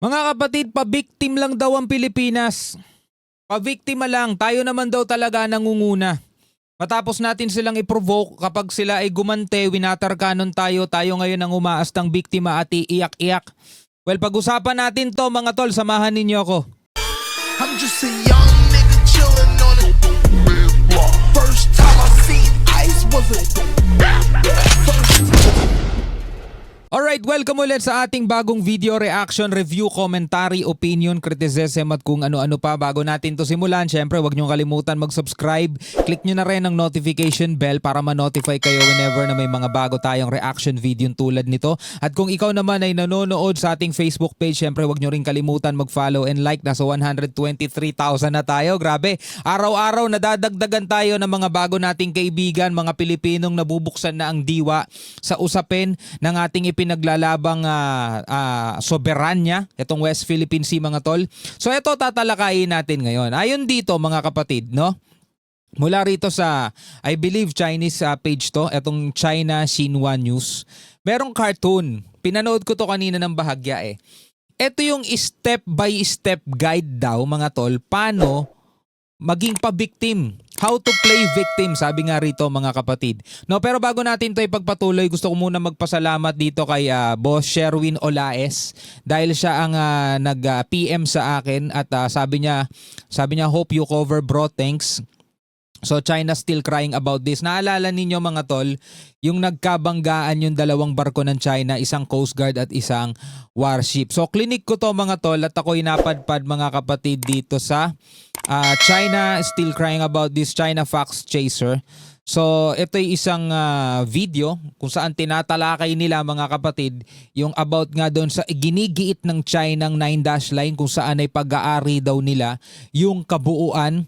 Mga kapatid, pabiktim lang daw ang Pilipinas. Pabiktima lang, tayo naman daw talaga nangunguna. Matapos natin silang i-provoke kapag sila ay gumante, winatarkanon tayo ngayon ang umaastang biktima at iiyak-iyak. Well, pag-usapan natin to mga tol, samahan ninyo ako. I'm just a young nigga chillin' on a block. First time I seen ice was a Alright, welcome ulit sa ating bagong video reaction, review, commentary, opinion, criticism at kung ano-ano pa. Bago natin to simulan, syempre huwag niyong kalimutan mag-subscribe. Click niyo na rin ang notification bell para ma-notify kayo whenever na may mga bago tayong reaction video tulad nito. At kung ikaw naman ay nanonood sa ating Facebook page, syempre huwag niyo rin kalimutan mag-follow and like. Nasa 123,000 na tayo. Grabe, araw-araw nadadagdagan tayo ng mga bago nating kaibigan, mga Pilipinong nabubuksan na ang diwa sa usapin ng ating pinaglalabang soberanya, itong West Philippine Sea mga tol. So ito tatalakayin natin ngayon. Ayon dito mga kapatid, no? Mula rito sa, I believe Chinese page to, itong China Xinhua News. Merong cartoon. Pinanood ko to kanina ng bahagya eh. Ito yung step by step guide daw mga tol, paano maging pa-victim. How to play victim, sabi nga rito mga kapatid. No, pero bago natin 'to ipagpatuloy, gusto ko muna magpasalamat dito kay Boss Sherwin Olaes dahil siya ang nag-PM sa akin at sabi niya hope you cover bro, thanks. So China still crying about this. Naalala ninyo mga tol, yung nagkabanggaan yung dalawang barko ng China, isang Coast Guard at isang warship. So clinic ko to mga tol at ako'y napadpad mga kapatid dito sa China still crying about this, China Fox Chaser. So ito'y isang video kung saan tinatalakay nila mga kapatid yung about nga doon sa ginigiit ng China ng 9-dash line kung saan ay pag-aari daw nila yung kabuuan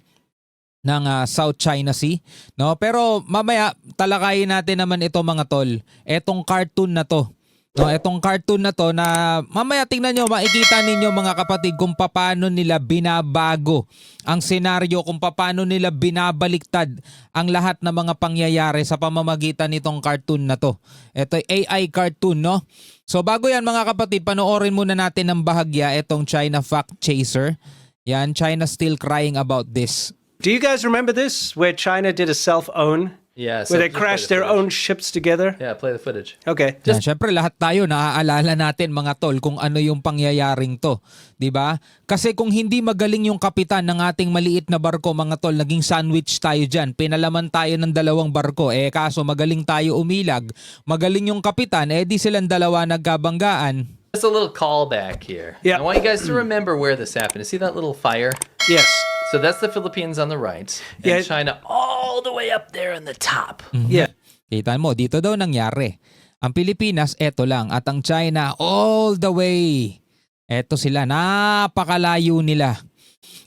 ng South China Sea, no? Pero mamaya talakayin natin naman ito mga tol. Etong cartoon na to. No, etong cartoon na to na mamaya tingnan nyo, makikita ninyo mga kapatid kung paano nila binabago ang senaryo, kung paano nila binabaliktad ang lahat ng mga pangyayari sa pamamagitan nitong cartoon na to. Ito ay AI cartoon, no? So bago yan mga kapatid, panoorin muna natin ng bahagya etong China Fact Chaser. Yan, China still crying about this. Do you guys remember this, where China did a self-own? Yeah. Where they crashed their own ships together? Yeah, play the footage. Okay. Yan, syempre lahat tayo naaalala natin mga tol kung ano yung pangyayaring to, 'di ba? Kasi kung hindi magaling yung kapitan ng ating maliit na barko mga tol, naging sandwich tayo diyan. Pinalaman tayo ng dalawang barko. Kaso magaling tayo umilag, magaling yung kapitan, di silang dalawa nagkabanggaan. Just a little callback here. Yeah. I want you guys to remember where this happened. See that little fire? Yes. So that's the Philippines on the right, and Yeah. China all the way up there on the top. Yeah. Kita mo, dito daw nangyari. Ang Pilipinas, eto lang. At ang China, all the way. Eto sila, napakalayo nila.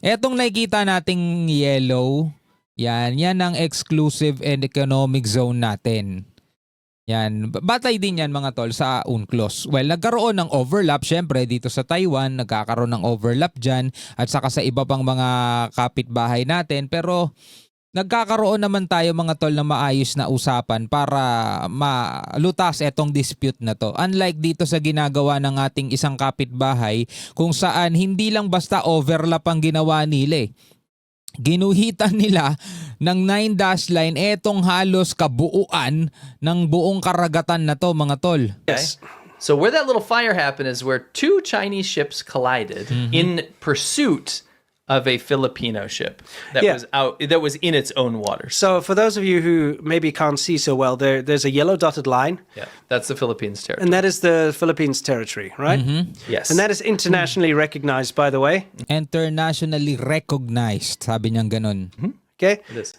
Etong nakikita nating yellow, yan ang exclusive and economic zone natin. Yan, batay din yan mga tol sa UNCLOS. Well, nagkaroon ng overlap syempre dito sa Taiwan, nagkakaroon ng overlap dyan at saka sa iba pang mga kapitbahay natin. Pero nagkakaroon naman tayo mga tol na maayos na usapan para malutas etong dispute na to. Unlike dito sa ginagawa ng ating isang kapitbahay kung saan hindi lang basta overlap ang ginawa nila ginuhitan nila ng 9-dash line etong halos kabuuan ng buong karagatan na to mga tol. Okay. So where that little fire happened is where two Chinese ships collided in pursuit of a Filipino ship that Yeah. was in its own waters. So for those of you who maybe can't see so well, there's a yellow dotted line, Yeah, that's the Philippines territory. and that is the Philippines territory, right? Yes. And that is internationally recognized, by the way. Internationally recognized, sabi niyang ganun. Okay. It is.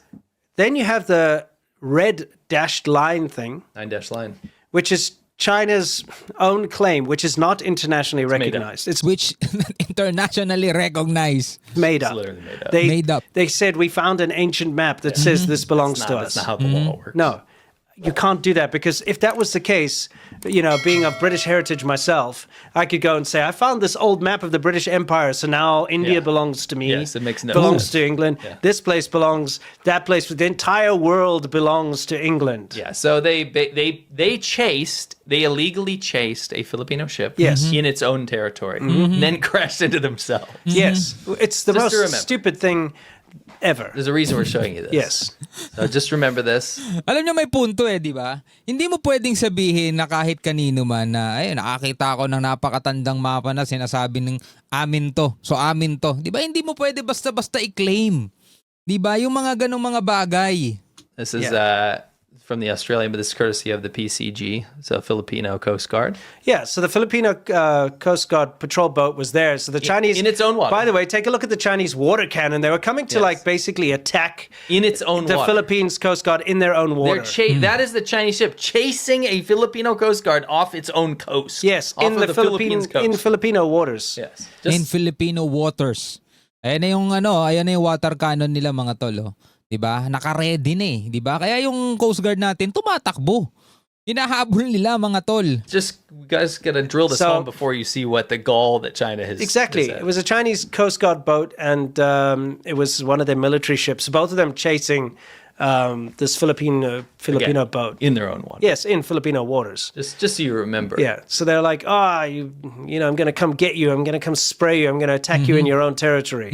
Then you have the red dashed line thing, 9-dash line. which is China's own claim, which is not internationally made up. recognized. It's Which internationally recognized. made It's up. literally made up. They Made up. They said we found an ancient map that says this belongs to That's us. not how the law works. No. you can't do that, because if that was the case, you know, being of British heritage myself, I could go and say, I found this old map of the British Empire, so now India Yeah. belongs to me. Yes, it makes no belongs sense. to England. Yeah. This place belongs, that place, the entire world belongs to England. Yeah, so they illegally chased a Filipino ship Yes. in its own territory, and then crashed into themselves. Yes, it's the Just to most remember. stupid thing ever. There's a reason we're showing you this. Yes. So just remember this. Alam niyo may punto di ba? Hindi mo pwedeng sabihin na kahit kanino man na ay nakakita ako ng napakatandang mapa na sinasabi ng amin to. So amin to. Di ba hindi mo pwede basta-basta i-claim. Di ba? Yung mga ganong mga bagay. This is from the Australian, but this is courtesy of the PCG, so Filipino Coast Guard. Yeah, so the Filipino Coast Guard patrol boat was there. So the Chinese, in its own water. By the way, take a look at the Chinese water cannon. They were coming to Yes. like basically attack In its own the water. Philippines Coast Guard in their own water. That is the Chinese ship chasing a Filipino Coast Guard off its own coast. Yes, off in of the Philippines, coast. in Filipino waters. Yes. In Filipino waters. Ayan na yung ayan na yung water cannon nila mga tol. Oh. 'Di ba? Naka-ready na 'di ba? Kaya yung Coast Guard natin tumatakbo. Hinahabol nila mga tol. Just you guys gotta drill this So- home before you see what the gall that China has. Exactly. has had. It was a Chinese Coast Guard boat, and it was one of their military ships. Both of them chasing this Filipino Again, boat. in their own water. Yes, in Filipino waters. Just so you remember. Yeah. So they're like, you know, I'm going to come get you. I'm going to come spray you. I'm going to attack you in your own territory.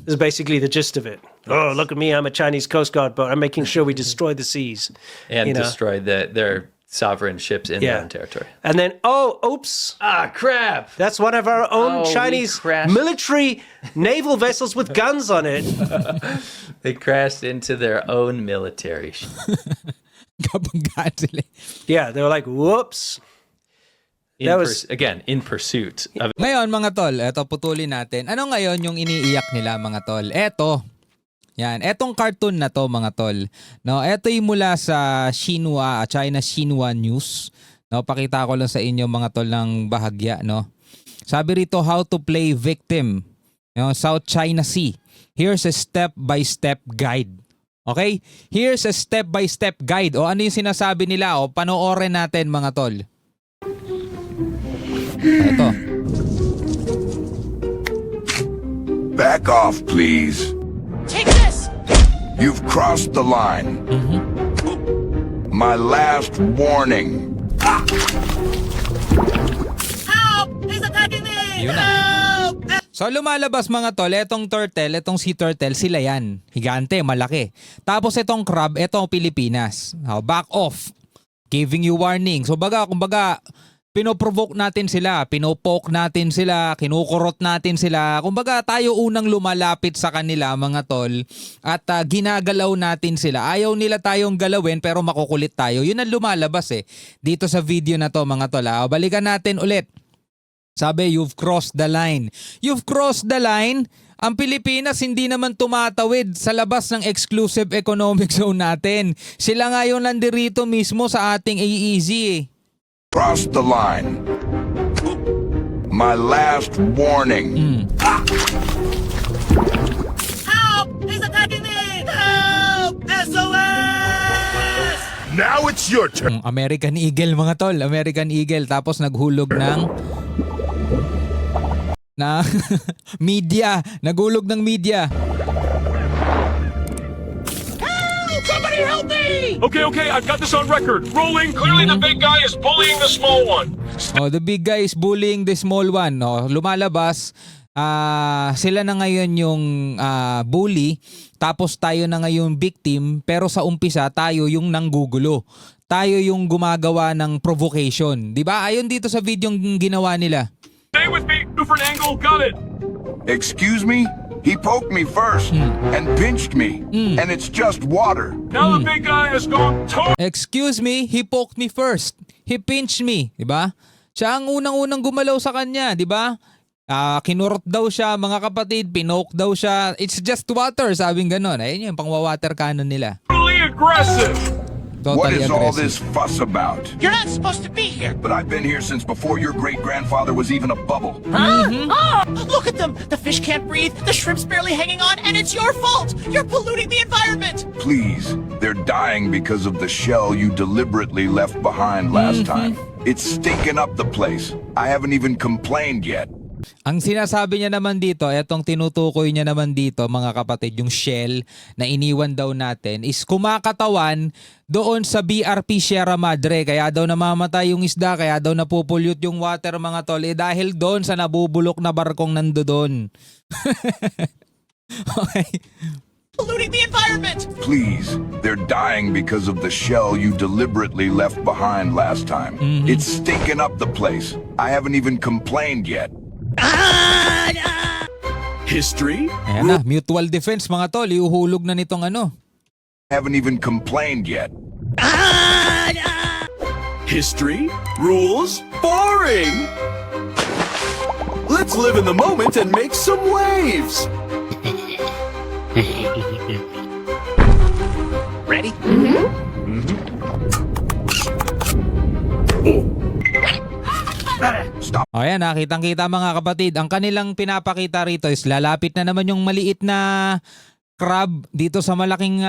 This is basically the gist of it. Oh, look at me. I'm a Chinese Coast Guard boat. I'm making sure we destroy the seas. And you know? destroy their sovereign ships in their Yeah. own territory. And then, oops. Ah, crap! That's one of our own Oh, we Chinese crashed. military naval vessels with guns on it. They crashed into their own military ship. Kabanggaan sila. Yeah, they were like, whoops. That was- Again in pursuit of. Ngayon mga tol, eto putulin natin. Ano ngayon yung iniiyak nila mga tol? Eto. Yan, etong cartoon na to mga tol. No, eto yung mula sa China Xinhua News. No, pakita ko lang sa inyo mga tol ng bahagya, no. Sabi rito, how to play victim. No, South China Sea. Here's a step-by-step guide. Okay? Here's a step-by-step guide. O ano yung sinasabi nila? O panoorin natin mga tol. Ito. Back off, please. Take this! You've crossed the line. My last warning. Help! He's attacking me! Yun na. So lumalabas mga tol, etong turtle, etong sea turtle, sila yan. Higante, malaki. Tapos etong crab, etong Pilipinas. Back off. Giving you warning. So kumbaga, pinoprovoke natin sila, pinopoke natin sila, kinukurot natin sila. Kumbaga tayo unang lumalapit sa kanila mga tol at ginagalaw natin sila. Ayaw nila tayong galawin pero makukulit tayo. Yun ang lumalabas dito sa video na to mga tol. Balikan natin ulit. Sabi, you've crossed the line. You've crossed the line. Ang Pilipinas hindi naman tumatawid sa labas ng exclusive economic zone natin. Sila nga yung nandirito mismo sa ating AEZ Crossed the line. My last warning. Help! He's attacking me! Help! SOS! Now it's your turn. American Eagle mga tol. American Eagle. Tapos naghulog ng media. Naghulog ng media. Somebody help me! Okay, I've got this on record. Rolling. Clearly the big guy is bullying the small one. Oh, the big guy is bullying the small one. Oh, lumalabas. Sila na ngayon yung bully. Tapos tayo na ngayon victim. Pero sa umpisa, tayo yung nanggugulo. Tayo yung gumagawa ng provocation. Diba? Ayon dito sa video yung ginawa nila. Stay with me. Different angle. Got it. Excuse me? He poked me first and pinched me. And it's just water. Now the big guy has gone totally. Excuse me, he poked me first. He pinched me, 'di ba? Siya ang unang-unang gumalaw sa kanya, 'di ba? Kinurot daw siya, mga kapatid, pinoke daw siya. It's just water, sabing ganon. Ayun yung pang-water cannon nila. aggressive. What Totally is all this aggressive. fuss about? You're not supposed to be here! But I've been here since before your great-grandfather was even a bubble. Huh? Oh! Look at them. The fish can't breathe, the shrimp's barely hanging on, and it's your fault. You're polluting the environment. Please, they're dying because of the shell you deliberately left behind last time. It's stinking up the place. I haven't even complained yet. Ang sinasabi niya naman dito, etong tinutukoy niya naman dito mga kapatid, yung shell na iniwan daw natin is kumakatawan doon sa BRP Sierra Madre. Kaya daw namamatay yung isda, kaya daw napupulyot yung water mga tol. Dahil doon sa nabubulok na barkong nandoon. Okay. Polluting the environment. Please, they're dying because of the shell you deliberately left behind last time. It's stinking up the place. I haven't even complained yet. History? Ayan na, mutual defense mga tol. Iuhulog na nitong ano. Haven't even complained yet. History? Rules? Boring! Let's live in the moment and make some waves! Ready? O ayan, kitang-kita mga kapatid. Ang kanilang pinapakita rito is lalapit na naman yung maliit na crab dito sa malaking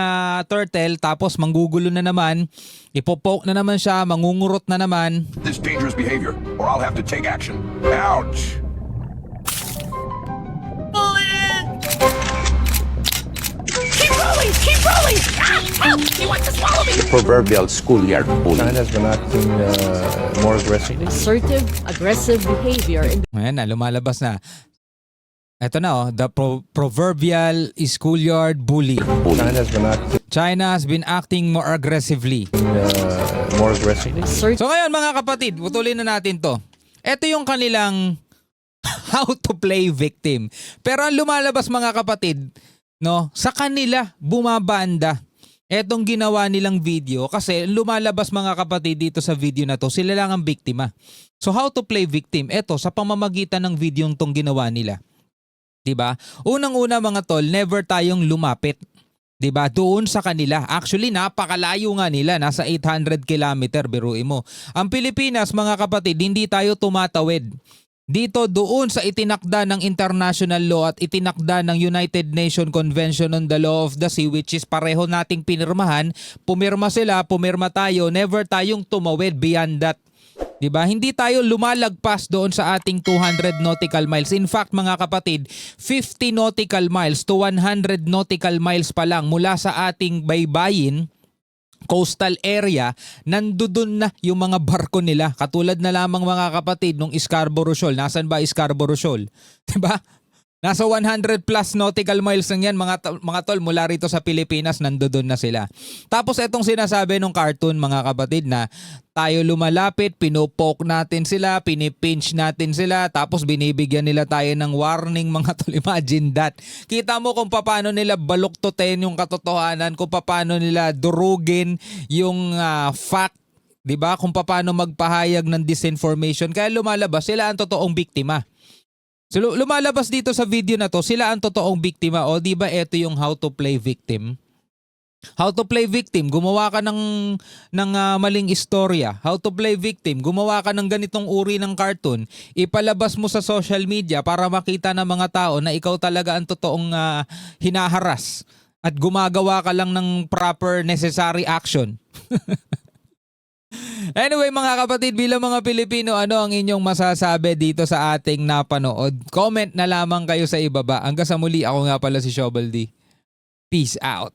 turtle, tapos manggugulo na naman, ipopoke na naman siya, mangungurot na naman. This dangerous behavior, or I'll have to take action. Ouch! Keep rolling! Keep rolling! Ah, help! He wants to swallow me! Proverbial schoolyard bully. China's been acting more aggressively. Assertive, aggressive behavior in Ayan na, lumalabas na. Ito na the proverbial schoolyard bully. China has been acting more aggressively. More aggressively. So ngayon mga kapatid, putulin na natin to. Ito yung kanilang how to play victim. Pero ang lumalabas mga kapatid, no, sa kanila bumabanda etong ginawa nilang video kasi lumalabas mga kapatid dito sa video na to, sila lang ang biktima. So how to play victim? Ito sa pamamagitan ng video tong ginawa nila. 'Di ba? Unang-una mga tol, never tayong lumapit. 'Di ba? Doon sa kanila. Actually, napakalayo nga nila, nasa 800 kilometer, biruin mo. Ang Pilipinas, mga kapatid, hindi tayo tumatawid dito doon sa itinakda ng international law at itinakda ng United Nations Convention on the Law of the Sea, which is pareho nating pinirmahan. Pumirma sila, pumirma tayo, never tayong tumawid beyond that. Diba? Hindi tayo lumalagpas doon sa ating 200 nautical miles. In fact, mga kapatid, 50 nautical miles to 100 nautical miles pa lang mula sa ating baybayin, coastal area, nandoon na yung mga barko nila. Katulad na lamang mga kapatid nung Scarborough Shoal. Nasaan ba Scarborough Shoal? Diba? Nasa 100 plus nautical miles lang yan mga tol, mula rito sa Pilipinas, nandoon na sila. Tapos etong sinasabi ng cartoon mga kapatid na tayo lumalapit, pinopoke natin sila, pinipinch natin sila, tapos binibigyan nila tayo ng warning mga tol. Imagine that. Kita mo kung paano nila baluktutin yung katotohanan, kung paano nila durugin yung fact, 'di ba? Kung paano magpahayag ng disinformation. Kaya lumalabas sila ang totoong biktima. So lumalabas dito sa video na to, sila ang totoong biktima. O di ba ito yung how to play victim? How to play victim, gumawa ka ng maling istorya. How to play victim, gumawa ka ng ganitong uri ng cartoon. Ipalabas mo sa social media para makita ng mga tao na ikaw talaga ang totoong hinaharas. At gumagawa ka lang ng proper necessary action. Anyway mga kapatid, bilang mga Pilipino, ano ang inyong masasabi dito sa ating napanood? Comment na lamang kayo sa ibaba. Hanggang sa muli, ako nga pala si Shovel D. Peace out.